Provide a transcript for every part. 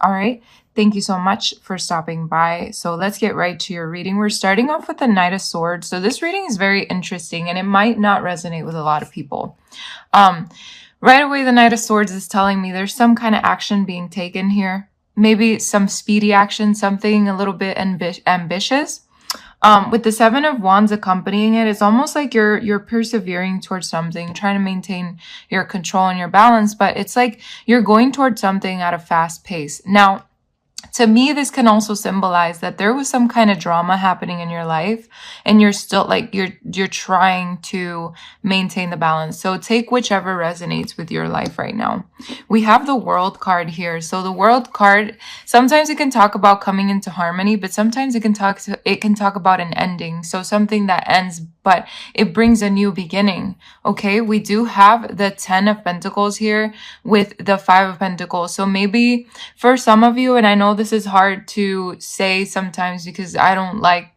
All right. Thank you so much for stopping by. So let's get right to your reading. We're starting off with the Knight of Swords. So this reading is very interesting and it might not resonate with a lot of people. Um, right away, the Knight of Swords is telling me there's some kind of action being taken here. Maybe some speedy action, something a little bit ambitious. With the Seven of Wands accompanying it, it's almost like you're persevering towards something, trying to maintain your control and your balance, but it's like you're going towards something at a fast pace. Now, to me, this can also symbolize that there was some kind of drama happening in your life and you're still like you're trying to maintain the balance. So take whichever resonates with your life right now. We have the World card here. So the World card, sometimes it can talk about coming into harmony, but sometimes it can talk about an ending. So something that ends, but it brings a new beginning. Okay, we do have the 10 of Pentacles here with the 5 of Pentacles. So maybe for some of you, and I know this is hard to say sometimes because I don't like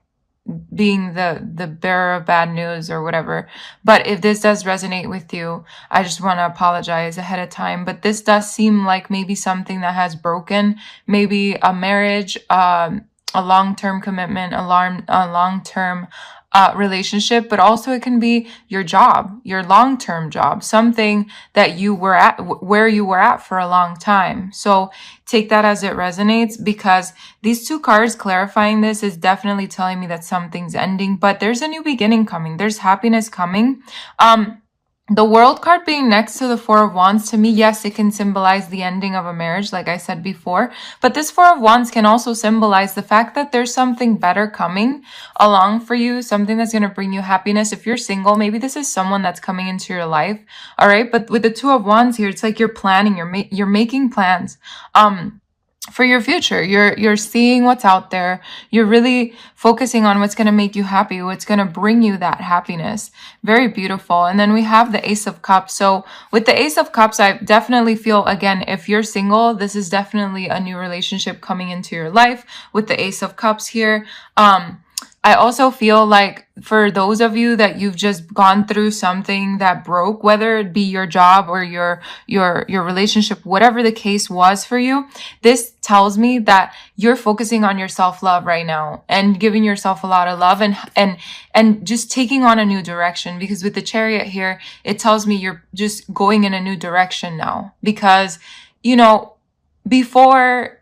being the bearer of bad news or whatever, but if this does resonate with you, I just want to apologize ahead of time. But this does seem like maybe something that has broken, maybe a marriage, a long-term commitment, a long-term relationship, but also it can be your job, your long-term job, something that you were at, where you were at for a long time. So take that as it resonates, because these two cards clarifying this is definitely telling me that something's ending, but there's a new beginning coming. There's happiness coming. The World card being next to the Four of Wands, to me, yes, it can symbolize the ending of a marriage, like I said before. But this Four of Wands can also symbolize the fact that there's something better coming along for you, something that's going to bring you happiness. If you're single, maybe this is someone that's coming into your life. All right. But with the Two of Wands here, it's like you're planning, you're making plans. For your future, you're seeing what's out there. You're really focusing on what's going to make you happy, what's going to bring you that happiness. Very beautiful. And then we have the Ace of Cups. So with the Ace of Cups, I definitely feel, again, if you're single, this is definitely a new relationship coming into your life with the Ace of Cups here. I also feel like for those of you that you've just gone through something that broke, whether it be your job or your relationship, whatever the case was for you, this tells me that you're focusing on your self-love right now and giving yourself a lot of love and just taking on a new direction. Because with the Chariot here, it tells me you're just going in a new direction now. Because, before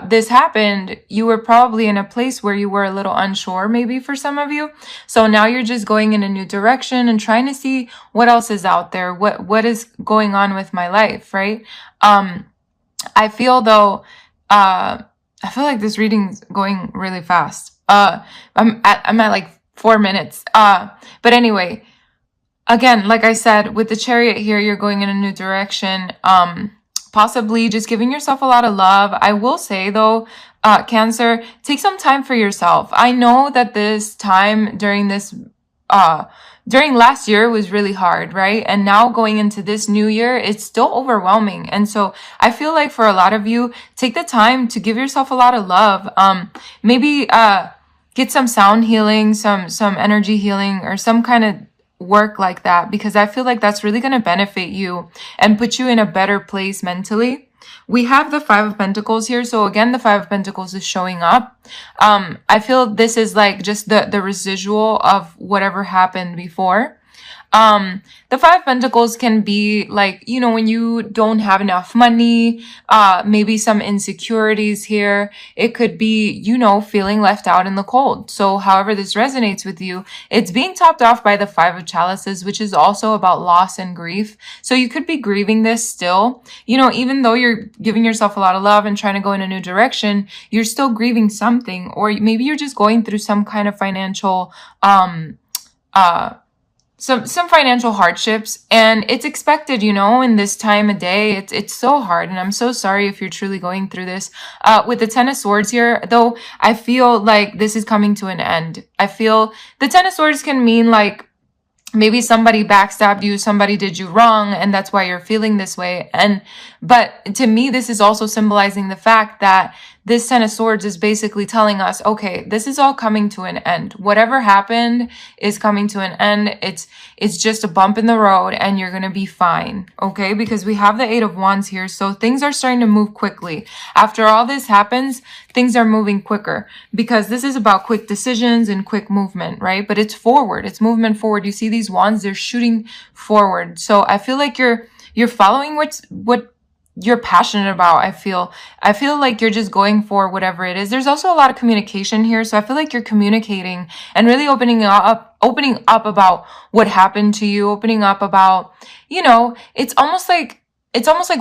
this happened, you were probably in a place where you were a little unsure, maybe for some of you. So now you're just going in a new direction and trying to see what else is out there. What is going on with my life, right? I feel though, I feel like this reading's going really fast. I'm at like 4 minutes. But anyway, again, like I said, with the Chariot here, you're going in a new direction. Possibly just giving yourself a lot of love. I will say though, Cancer, take some time for yourself. I know that this time during last year was really hard, right? And now going into this new year, it's still overwhelming. And so I feel like for a lot of you, take the time to give yourself a lot of love. Maybe, get some sound healing, some energy healing, or some kind of work like that, because I feel like that's really going to benefit you and put you in a better place mentally. We have the Five of Pentacles here. So again, the Five of Pentacles is showing up. I feel this is like just the residual of whatever happened before. The Five of Pentacles can be like, when you don't have enough money, maybe some insecurities here. It could be, feeling left out in the cold. So however this resonates with you, it's being topped off by the Five of Chalices, which is also about loss and grief. So you could be grieving this still, even though you're giving yourself a lot of love and trying to go in a new direction, you're still grieving something, or maybe you're just going through some kind of financial, some financial hardships, and it's expected, in this time of day. It's so hard, and I'm so sorry if you're truly going through this. With the Ten of Swords here, though, I feel like this is coming to an end. I feel the Ten of Swords can mean like maybe somebody backstabbed you, somebody did you wrong, and that's why you're feeling this way. But to me, this is also symbolizing the fact that this Ten of Swords is basically telling us, okay, this is all coming to an end. Whatever happened is coming to an end. It's just a bump in the road and you're going to be fine. Okay. Because we have the Eight of Wands here. So things are starting to move quickly. After all this happens, things are moving quicker because this is about quick decisions and quick movement, right? But it's forward. It's movement forward. You see these wands, they're shooting forward. So I feel like you're following what you're passionate about. I feel like you're just going for whatever it is. There's also a lot of communication here. So I feel like you're communicating and really opening up about what happened to you, opening up about, it's almost like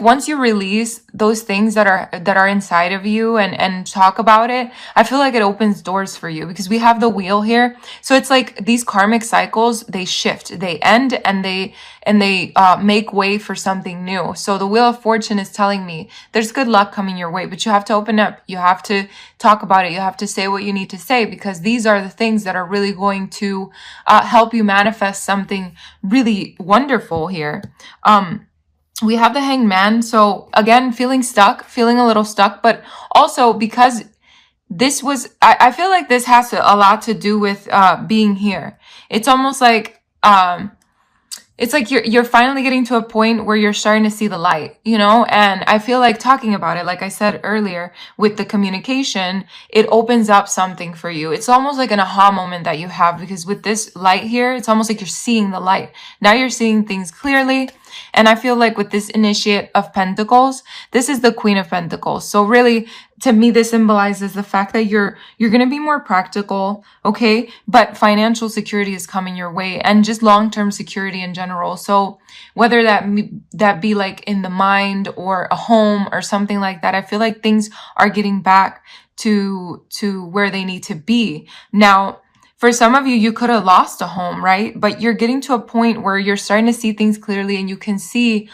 once you release those things that are inside of you and talk about it, I feel like it opens doors for you because we have the Wheel here. So it's like these karmic cycles, they shift, they end, and they make way for something new. So the Wheel of Fortune is telling me there's good luck coming your way, but you have to open up. You have to talk about it. You have to say what you need to say because these are the things that are really going to help you manifest something really wonderful here. We have the Hanged Man. So again, feeling a little stuck, but also because this was, I feel like this has a lot to do with being here. It's almost like, it's like you're finally getting to a point where you're starting to see the light, and I feel like talking about it, like I said earlier, with the communication, it opens up something for you. It's almost like an aha moment that you have because with this light here, it's almost like you're seeing the light. Now you're seeing things clearly. And I feel like with this Initiate of Pentacles, this is the Queen of Pentacles. So really, to me, this symbolizes the fact that you're going to be more practical, okay? But financial security is coming your way and just long-term security in general. So whether that be like in the mind or a home or something like that, I feel like things are getting back to where they need to be. Now, for some of you, you could have lost a home, right? But you're getting to a point where you're starting to see things clearly and you can see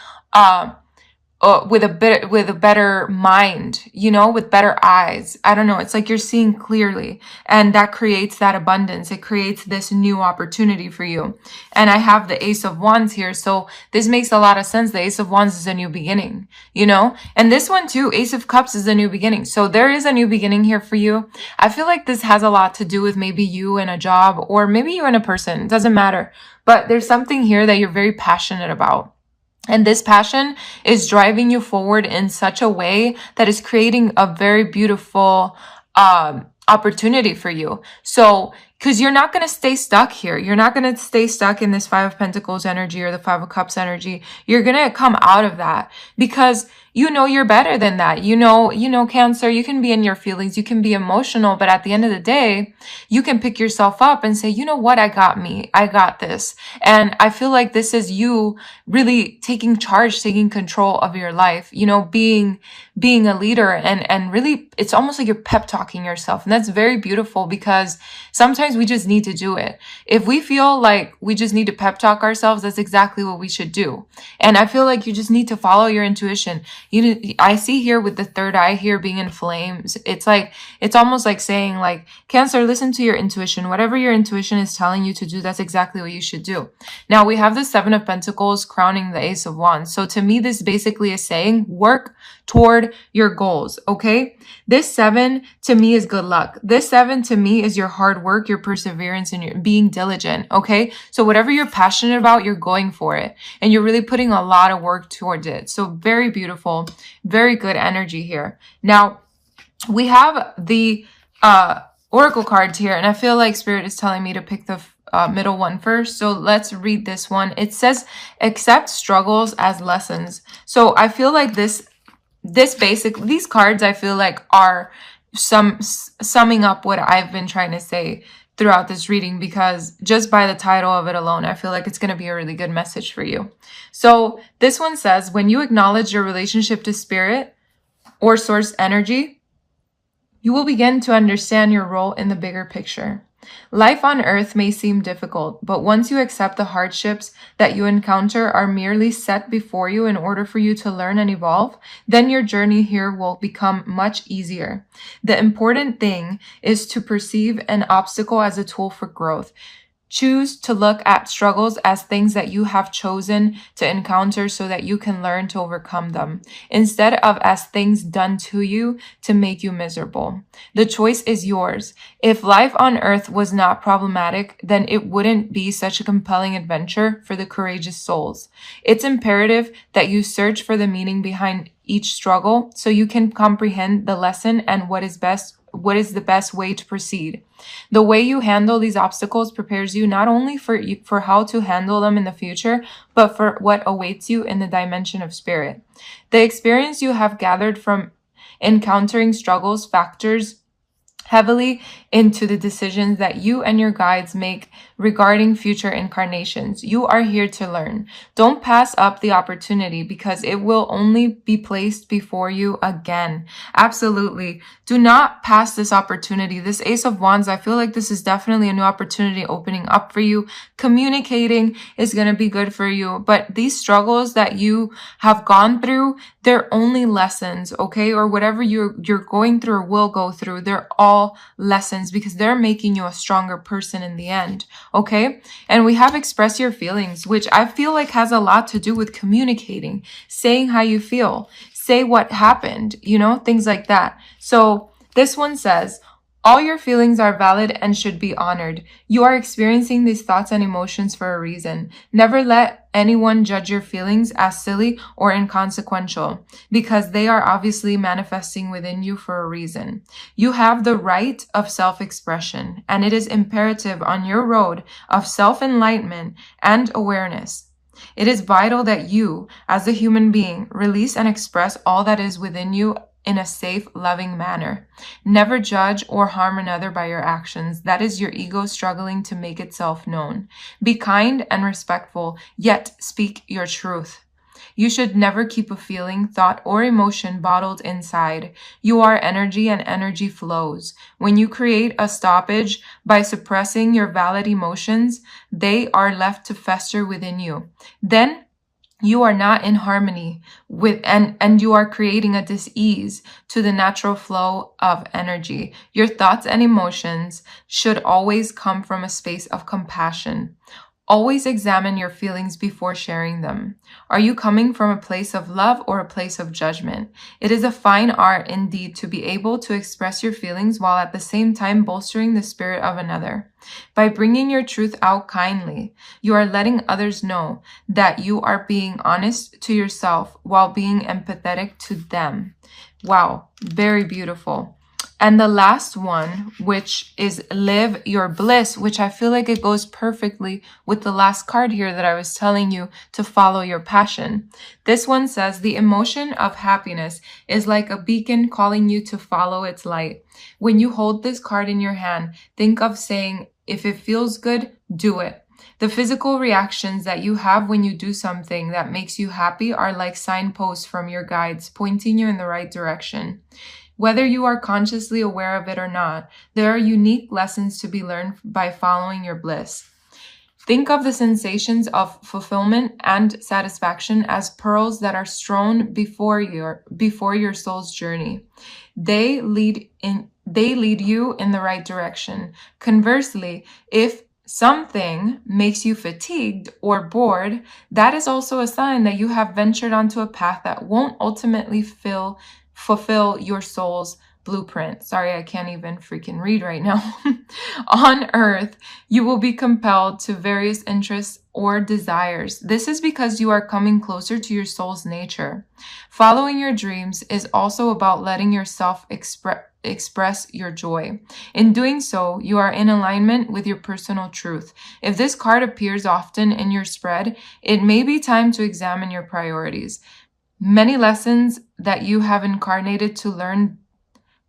with a better mind, with better eyes. I don't know. It's like you're seeing clearly, and that creates that abundance. It creates this new opportunity for you. And I have the Ace of Wands here. So this makes a lot of sense. The Ace of Wands is a new beginning, and this one too, Ace of Cups is a new beginning. So there is a new beginning here for you. I feel like this has a lot to do with maybe you and a job or maybe you and a person. It doesn't matter, but there's something here that you're very passionate about. And this passion is driving you forward in such a way that is creating a very beautiful opportunity for you. So, because you're not going to stay stuck here. You're not going to stay stuck in this Five of Pentacles energy or the Five of Cups energy. You're going to come out of that because you're better than that. Cancer, you can be in your feelings, you can be emotional, but at the end of the day, you can pick yourself up and say, you know what? I got this. And I feel like this is you really taking charge, taking control of your life, being a leader and really, it's almost like you're pep talking yourself. And that's very beautiful because sometimes we just need to do it. If we feel like we just need to pep talk ourselves, that's exactly what we should do. And I feel like you just need to follow your intuition. I see here with the third eye here being in flames. It's almost like saying like, Cancer, listen to your intuition. Whatever your intuition is telling you to do, that's exactly what you should do. Now we have the Seven of Pentacles crowning the Ace of Wands. So to me, this basically is saying work toward your goals. Okay. This 7 to me is good luck. This 7 to me is your hard work, your perseverance, and your being diligent. Okay. So whatever you're passionate about, you're going for it and you're really putting a lot of work towards it. So very beautiful, very good energy here. Now we have the, Oracle cards here, and I feel like Spirit is telling me to pick the middle one first. So let's read this one. It says, accept struggles as lessons. So I feel like these cards I feel like are summing up what I've been trying to say throughout this reading, because just by the title of it alone, I feel like it's going to be a really good message for you. So this one says, when you acknowledge your relationship to Spirit or source energy, you will begin to understand your role in the bigger picture. Life on earth may seem difficult, but once you accept the hardships that you encounter are merely set before you in order for you to learn and evolve, then your journey here will become much easier. The important thing is to perceive an obstacle as a tool for growth. Choose to look at struggles as things that you have chosen to encounter so that you can learn to overcome them, instead of as things done to you to make you miserable. The choice is yours. If life on earth was not problematic, then it wouldn't be such a compelling adventure for the courageous souls. It's imperative that you search for the meaning behind each struggle so you can comprehend the lesson and what is the best way to proceed. The way you handle these obstacles prepares you not only for how to handle them in the future, but for what awaits you in the dimension of spirit. The experience you have gathered from encountering struggles factors heavily into the decisions that you and your guides make regarding future incarnations. You are here to learn. Don't pass up the opportunity because it will only be placed before you again. Absolutely. Do not pass this opportunity. This Ace of Wands, I feel like this is definitely a new opportunity opening up for you. Communicating is going to be good for you, but these struggles that you have gone through, they're only lessons, okay? Or whatever you're going through or will go through, they're all lessons because they're making you a stronger person in the end, okay? And we have express your feelings, which I feel like has a lot to do with communicating, saying how you feel, say what happened, things like that. So this one says, all your feelings are valid and should be honored. You are experiencing these thoughts and emotions for a reason. Never let anyone judge your feelings as silly or inconsequential, because they are obviously manifesting within you for a reason. You have the right of self-expression, and it is imperative on your road of self-enlightenment and awareness. It is vital that you, as a human being, release and express all that is within you in a safe, loving manner. Never judge or harm another by your actions. That is your ego struggling to make itself known. Be kind and respectful, yet speak your truth. You should never keep a feeling, thought, or emotion bottled inside. You are energy and energy flows. When you create a stoppage by suppressing your valid emotions, they are left to fester within you. Then you are not in harmony with, and you are creating a dis-ease to the natural flow of energy. Your thoughts and emotions should always come from a space of compassion. Always examine your feelings before sharing them. Are you coming from a place of love or a place of judgment? It is a fine art indeed to be able to express your feelings while at the same time bolstering the spirit of another. By bringing your truth out kindly, you are letting others know that you are being honest to yourself while being empathetic to them. Wow, very beautiful. And the last one, which is Live Your Bliss, which I feel like it goes perfectly with the last card here that I was telling you to follow your passion. This one says, the emotion of happiness is like a beacon calling you to follow its light. When you hold this card in your hand, think of saying, if it feels good, do it. The physical reactions that you have when you do something that makes you happy are like signposts from your guides pointing you in the right direction. Whether you are consciously aware of it or not, there are unique lessons to be learned by following your bliss. Think of the sensations of fulfillment and satisfaction as pearls that are strewn before your soul's journey. They lead you in the right direction. Conversely, if something makes you fatigued or bored, that is also a sign that you have ventured onto a path that won't ultimately fulfill your soul's blueprint. Sorry, I can't even freaking read right now. On earth, you will be compelled to various interests or desires. This is because you are coming closer to your soul's nature. Following your dreams is also about letting yourself express your joy. In doing so, you are in alignment with your personal truth. If this card appears often in your spread, it may be time to examine your priorities. Many lessons that you have incarnated to learn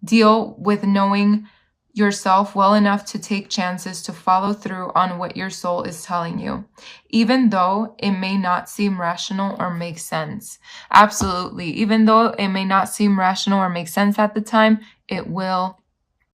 deal with knowing yourself well enough to take chances to follow through on what your soul is telling you, even though it may not seem rational or make sense. Absolutely. Even though it may not seem rational or make sense at the time, it will